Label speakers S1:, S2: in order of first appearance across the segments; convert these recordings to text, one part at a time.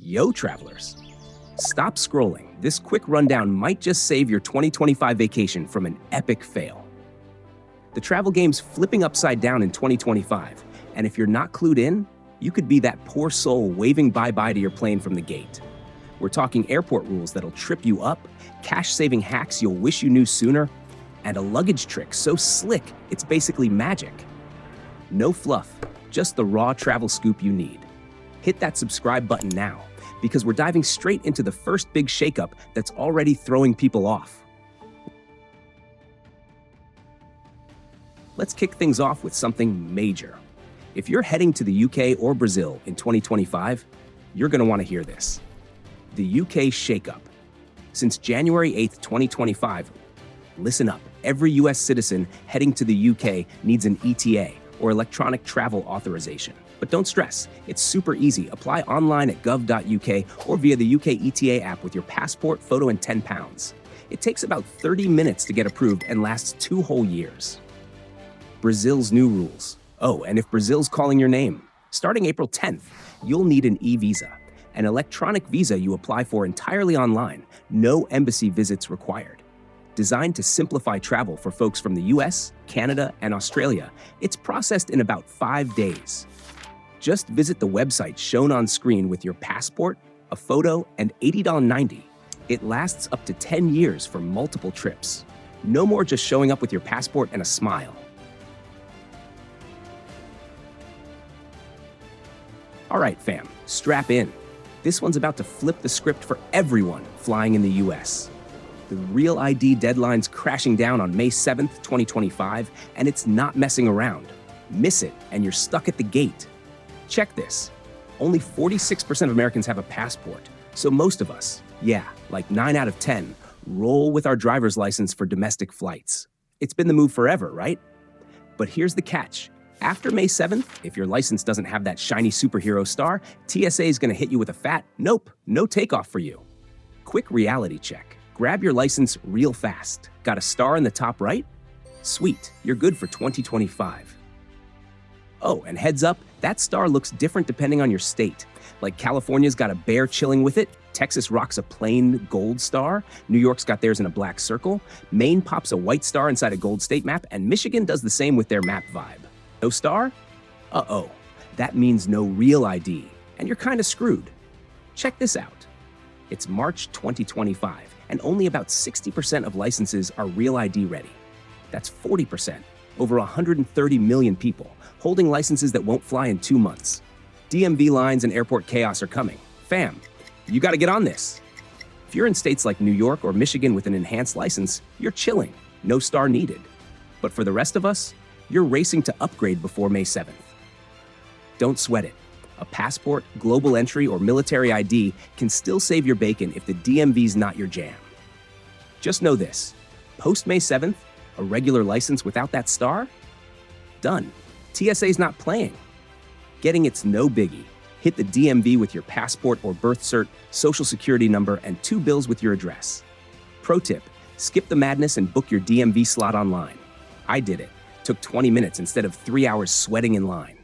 S1: Yo, travelers. Stop scrolling. This quick rundown might just save your 2025 vacation from an epic fail. The travel game's flipping upside down in 2025, and if you're not clued in, you could be that poor soul waving bye-bye to your plane from the gate. We're talking airport rules that'll trip you up, cash-saving hacks you'll wish you knew sooner, and a luggage trick so slick it's basically magic. No fluff, just the raw travel scoop you need. Hit that subscribe button now, because we're diving straight into the first big shakeup that's already throwing people off. Let's kick things off with something major. If you're heading to the UK or Brazil in 2025, you're going to want to hear this. The UK shakeup. Since January 8th, 2025, listen up. Every US citizen heading to the UK needs an ETA, or electronic travel authorization. But don't stress, it's super easy. Apply online at gov.uk or via the UK ETA app with your passport, photo, and £10. It takes about 30 minutes to get approved and lasts 2 whole years. Brazil's new rules. Oh, and if Brazil's calling your name, starting April 10th, you'll need an e-visa, an electronic visa you apply for entirely online, no embassy visits required. Designed to simplify travel for folks from the US, Canada, and Australia, it's processed in about 5 days. Just visit the website shown on screen with your passport, a photo, and $80.90. It lasts up to 10 years for multiple trips. No more just showing up with your passport and a smile. All right, fam, strap in. This one's about to flip the script for everyone flying in the US. The Real ID deadline's crashing down on May 7th, 2025, and it's not messing around. Miss it, and you're stuck at the gate. Check this. Only 46% of Americans have a passport, so most of us, like 9 out of 10, roll with our driver's license for domestic flights. It's been the move forever, right? But here's the catch. After May 7th, if your license doesn't have that shiny superhero star, TSA is going to hit you with a fat, nope, no takeoff for you. Quick reality check. Grab your license real fast. Got a star in the top right? Sweet, you're good for 2025. Oh, and heads up, that star looks different depending on your state. Like California's got a bear chilling with it, Texas rocks a plain gold star, New York's got theirs in a black circle, Maine pops a white star inside a gold state map, and Michigan does the same with their map vibe. No star? Uh-oh, that means no real ID, and you're kind of screwed. Check this out. It's March 2025, and only about 60% of licenses are Real ID ready. That's 40%, over 130 million people, holding licenses that won't fly in 2 months. DMV lines and airport chaos are coming. Fam, you gotta get on this. If you're in states like New York or Michigan with an enhanced license, you're chilling, no star needed. But for the rest of us, you're racing to upgrade before May 7th. Don't sweat it. A passport, global entry, or military ID can still save your bacon if the DMV's not your jam. Just know this, post May 7th, a regular license without that star? Done. TSA's not playing. Getting it's no biggie. Hit the DMV with your passport or birth cert, social security number, and 2 bills with your address. Pro tip, skip the madness and book your DMV slot online. I did it. Took 20 minutes instead of 3 hours sweating in line.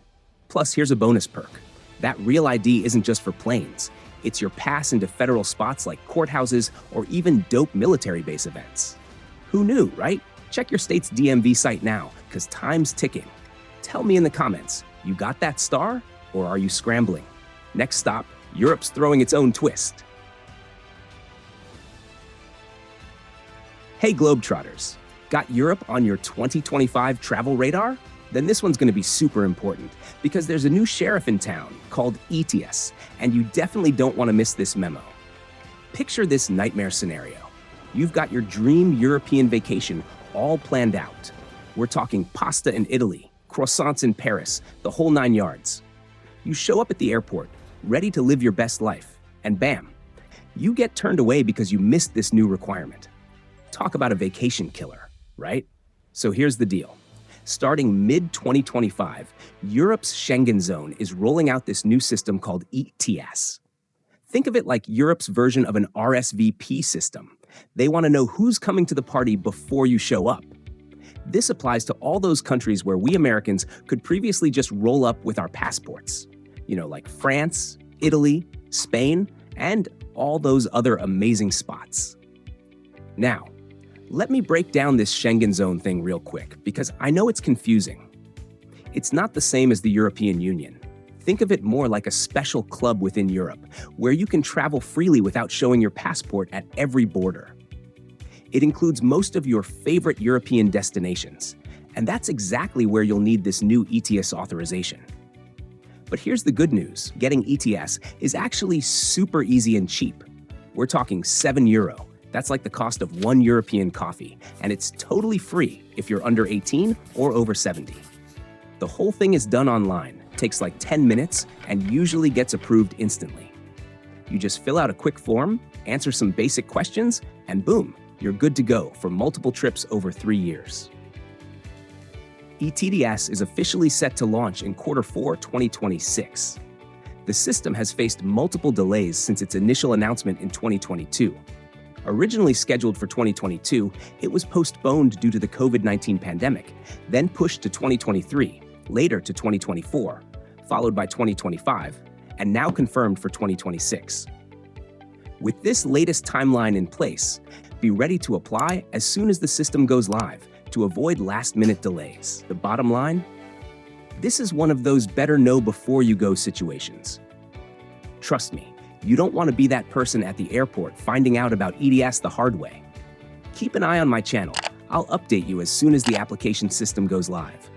S1: Plus, here's a bonus perk. That Real ID isn't just for planes. It's your pass into federal spots like courthouses or even dope military base events. Who knew, right? Check your state's DMV site now, because time's ticking. Tell me in the comments, you got that star, or are you scrambling? Next stop, Europe's throwing its own twist. Hey Globetrotters, got Europe on your 2025 travel radar? Then this one's going to be super important, because there's a new sheriff in town called ETIAS, and you definitely don't want to miss this memo. Picture this nightmare scenario. You've got your dream European vacation all planned out. We're talking pasta in Italy, croissants in Paris, the whole 9 yards. You show up at the airport, ready to live your best life, and bam, you get turned away because you missed this new requirement. Talk about a vacation killer, right? So here's the deal. Starting mid-2025, Europe's Schengen zone is rolling out this new system called ETIAS. Think of it like Europe's version of an RSVP system. They want to know who's coming to the party before you show up. This applies to all those countries where we Americans could previously just roll up with our passports. Like France, Italy, Spain, and all those other amazing spots. Now, let me break down this Schengen zone thing real quick, because I know it's confusing. It's not the same as the European Union. Think of it more like a special club within Europe, where you can travel freely without showing your passport at every border. It includes most of your favorite European destinations, and that's exactly where you'll need this new ETIAS authorization. But here's the good news. Getting ETIAS is actually super easy and cheap. We're talking €7. That's like the cost of one European coffee, and it's totally free if you're under 18 or over 70. The whole thing is done online, takes like 10 minutes, and usually gets approved instantly. You just fill out a quick form, answer some basic questions, and boom, you're good to go for multiple trips over 3 years. ETIAS is officially set to launch in Q4 2026. The system has faced multiple delays since its initial announcement in 2022. Originally scheduled for 2022, it was postponed due to the COVID-19 pandemic, then pushed to 2023, later to 2024, followed by 2025, and now confirmed for 2026. With this latest timeline in place, be ready to apply as soon as the system goes live to avoid last-minute delays. The bottom line? This is one of those better know before you go situations. Trust me, you don't want to be that person at the airport finding out about ETIAS the hard way. Keep an eye on my channel. I'll update you as soon as the application system goes live.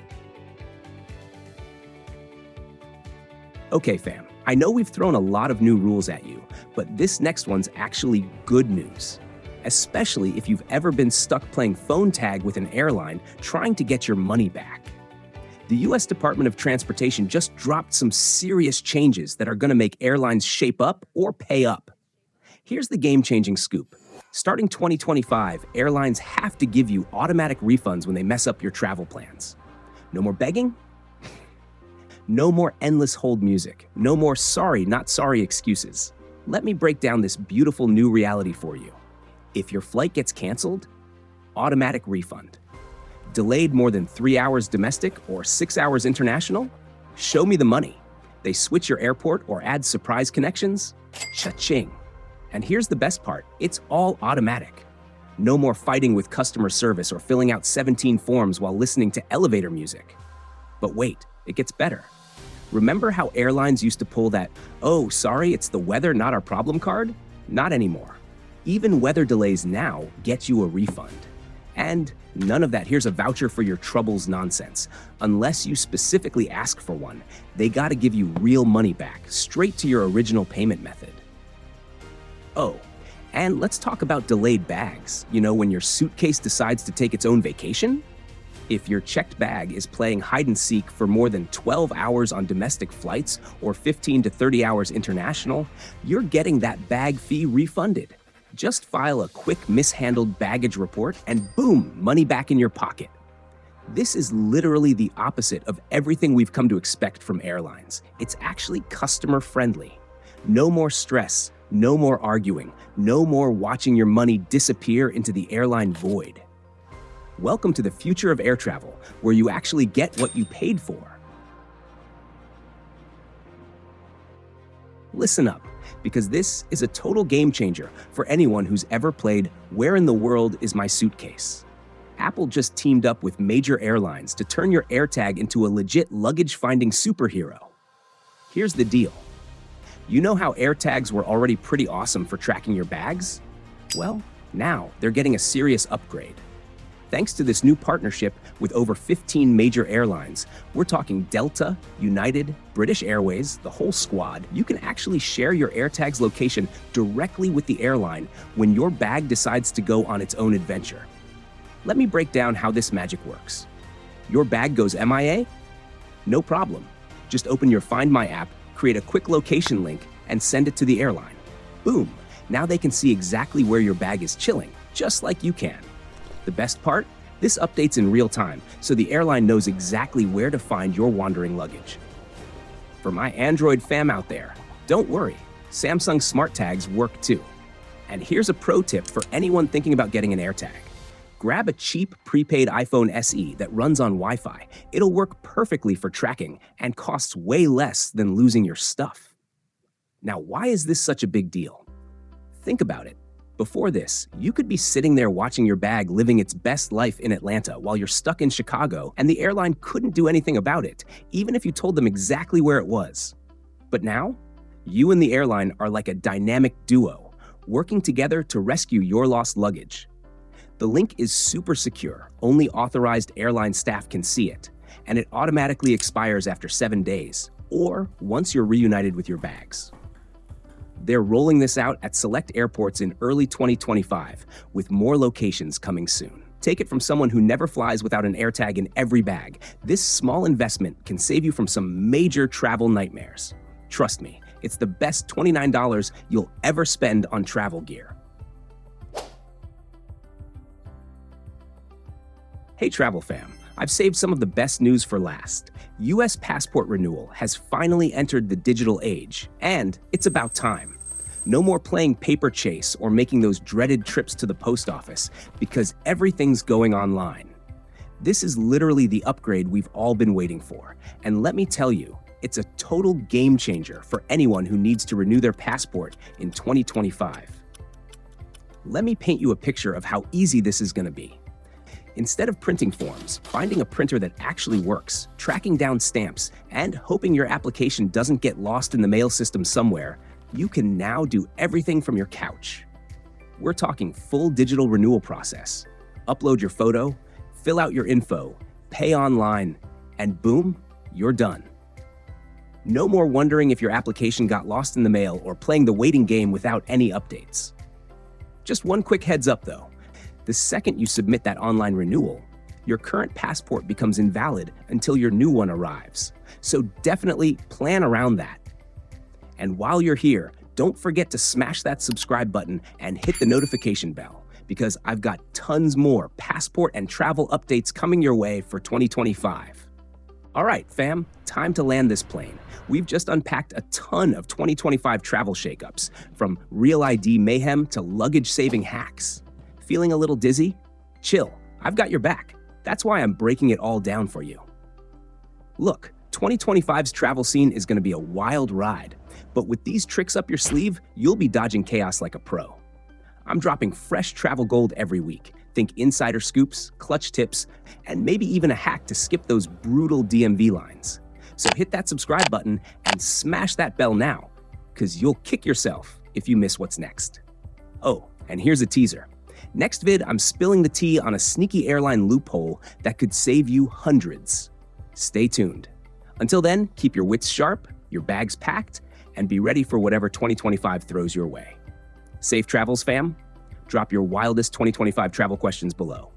S1: Okay, fam, I know we've thrown a lot of new rules at you, but this next one's actually good news. Especially if you've ever been stuck playing phone tag with an airline trying to get your money back. The US Department of Transportation just dropped some serious changes that are going to make airlines shape up or pay up. Here's the game-changing scoop. Starting 2025, airlines have to give you automatic refunds when they mess up your travel plans. No more begging? No more endless hold music. No more sorry, not sorry excuses. Let me break down this beautiful new reality for you. If your flight gets canceled, automatic refund. Delayed more than 3 hours domestic or 6 hours international? Show me the money. They switch your airport or add surprise connections? Cha-ching. And here's the best part, it's all automatic. No more fighting with customer service or filling out 17 forms while listening to elevator music. But wait, it gets better. Remember how airlines used to pull that, "Oh, sorry, it's the weather, not our problem" card? Not anymore. Even weather delays now get you a refund. And none of that "here's a voucher for your troubles" nonsense. Unless you specifically ask for one, they gotta give you real money back, straight to your original payment method. Oh, and let's talk about delayed bags. You know, when your suitcase decides to take its own vacation? If your checked bag is playing hide and seek for more than 12 hours on domestic flights or 15 to 30 hours international, you're getting that bag fee refunded. Just file a quick mishandled baggage report and boom, money back in your pocket. This is literally the opposite of everything we've come to expect from airlines. It's actually customer friendly. No more stress, no more arguing, no more watching your money disappear into the airline void. Welcome to the future of air travel, where you actually get what you paid for. Listen up, because this is a total game changer for anyone who's ever played "Where in the World is my suitcase?" Apple just teamed up with major airlines to turn your AirTag into a legit luggage-finding superhero. Here's the deal. You know how AirTags were already pretty awesome for tracking your bags? Well, now they're getting a serious upgrade. Thanks to this new partnership with over 15 major airlines, we're talking Delta, United, British Airways, the whole squad, you can actually share your AirTag's location directly with the airline when your bag decides to go on its own adventure. Let me break down how this magic works. Your bag goes MIA? No problem. Just open your Find My app, create a quick location link, and send it to the airline. Boom! Now they can see exactly where your bag is chilling, just like you can. The best part? This updates in real time, so the airline knows exactly where to find your wandering luggage. For my Android fam out there, don't worry, Samsung Smart Tags work too. And here's a pro tip for anyone thinking about getting an AirTag. Grab a cheap prepaid iPhone SE that runs on Wi-Fi. It'll work perfectly for tracking and costs way less than losing your stuff. Now, why is this such a big deal? Think about it. Before this, you could be sitting there watching your bag living its best life in Atlanta while you're stuck in Chicago, and the airline couldn't do anything about it, even if you told them exactly where it was. But now, you and the airline are like a dynamic duo, working together to rescue your lost luggage. The link is super secure, only authorized airline staff can see it, and it automatically expires after 7 days, or once you're reunited with your bags. They're rolling this out at select airports in early 2025, with more locations coming soon. Take it from someone who never flies without an AirTag in every bag. This small investment can save you from some major travel nightmares. Trust me, it's the best $29 you'll ever spend on travel gear. Hey travel fam, I've saved some of the best news for last. US passport renewal has finally entered the digital age, and it's about time. No more playing paper chase or making those dreaded trips to the post office, because everything's going online. This is literally the upgrade we've all been waiting for, and let me tell you, it's a total game changer for anyone who needs to renew their passport in 2025. Let me paint you a picture of how easy this is going to be. Instead of printing forms, finding a printer that actually works, tracking down stamps, and hoping your application doesn't get lost in the mail system somewhere, you can now do everything from your couch. We're talking full digital renewal process. Upload your photo, fill out your info, pay online, and boom, you're done. No more wondering if your application got lost in the mail or playing the waiting game without any updates. Just one quick heads up though. The second you submit that online renewal, your current passport becomes invalid until your new one arrives. So definitely plan around that. And while you're here, don't forget to smash that subscribe button and hit the notification bell, because I've got tons more passport and travel updates coming your way for 2025. All right, fam, time to land this plane. We've just unpacked a ton of 2025 travel shakeups, from real ID mayhem to luggage-saving hacks. Feeling a little dizzy? Chill, I've got your back. That's why I'm breaking it all down for you. Look, 2025's travel scene is going to be a wild ride, but with these tricks up your sleeve, you'll be dodging chaos like a pro. I'm dropping fresh travel gold every week. Think insider scoops, clutch tips, and maybe even a hack to skip those brutal DMV lines. So hit that subscribe button and smash that bell now, because you'll kick yourself if you miss what's next. Oh, and here's a teaser. Next vid, I'm spilling the tea on a sneaky airline loophole that could save you hundreds. Stay tuned. Until then, keep your wits sharp, your bags packed, and be ready for whatever 2025 throws your way. Safe travels, fam. Drop your wildest 2025 travel questions below.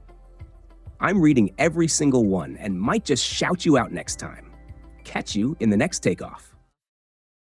S1: I'm reading every single one and might just shout you out next time. Catch you in the next takeoff.